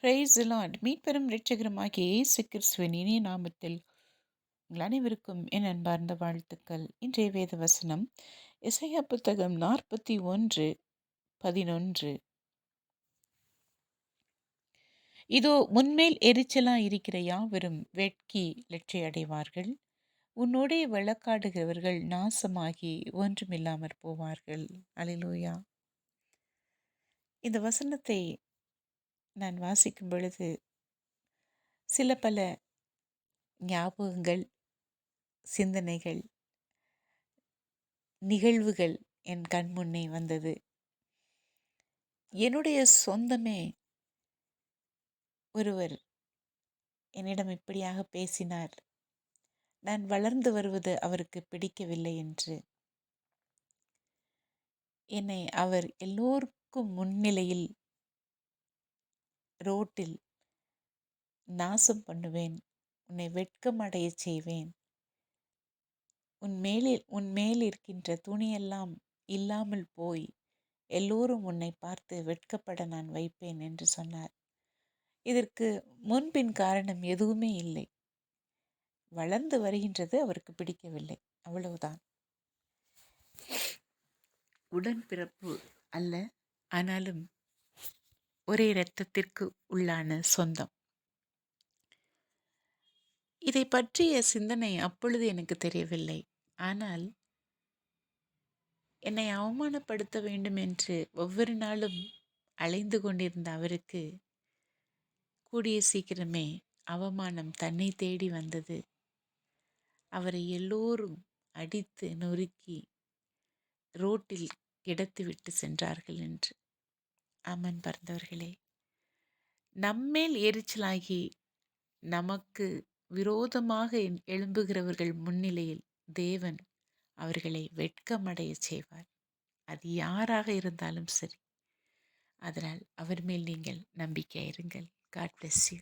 Praise the Lord. மீட்பெரும் இரட்சகருமாகிய இயேசு கிறிஸ்துவின் இனிய நாமத்தில் உங்கள் அனைவருக்கும் என் அன்பார்ந்த வாழ்த்துக்கள். இன்றைய வேத வசனம் எசையா புத்தகம் 41:11. இதோ முன்மேல் எரிச்சலா இருக்கிற யாவரும் வெட்கி லட்சியடைவார்கள். உன்னோடே வழக்காடுகிறவர்கள் நாசமாகி ஒன்றுமில்லாமற் போவார்கள். அல்லேலூயா. இந்த வசனத்தை நான் வாசிக்கும் பொழுது சில பல ஞாபகங்கள், சிந்தனைகள், நிகழ்வுகள் என் கண் முன்னே வந்தது. என்னுடைய சொந்தமே ஒருவர் என்னிடம் இப்படியாக பேசினார். நான் வளர்ந்து வருவது அவருக்கு பிடிக்கவில்லை என்று. என்னை அவர் எல்லோருக்கும் முன்னிலையில் ரோட்டில் நாசம் பண்ணுவேன், உன்னை வெட்கமடைய செய்வேன், உன் மேல் இருக்கின்ற துணியெல்லாம் இல்லாமல் போய் எல்லோரும் உன்னை பார்த்து வெட்கப்பட நான் வைப்பேன் என்று சொன்னார். இதற்கு முன்பின் காரணம் எதுவுமே இல்லை. வளர்ந்து வருகின்றது அவருக்கு பிடிக்கவில்லை, அவ்வளவுதான். உடன்பிறப்பு அல்ல, ஆனாலும் ஒரே இரத்தத்திற்கு உள்ளான சொந்தம். இதை பற்றிய சிந்தனை அப்பொழுது எனக்கு தெரியவில்லை. ஆனால் என்னை அவமானப்படுத்த வேண்டும் என்று ஒவ்வொரு நாளும் அலைந்து கொண்டிருந்த அவருக்கு கூடிய சீக்கிரமே அவமானம் தன்னை தேடி வந்தது. அவரை எல்லோரும் அடித்து நொறுக்கி ரோட்டில் கிடத்திவிட்டு சென்றார்கள் என்று. ஆமன் பறந்தவர்களே, நம்மேல் எரிச்சலாகி நமக்கு விரோதமாக எழும்புகிறவர்கள் முன்னிலையில் தேவன் அவர்களை வெட்கமடைய செய்வார். அது யாராக இருந்தாலும் சரி. அதனால் அவர் மேல் நீங்கள் நம்பிக்கை இருங்கள். God bless you.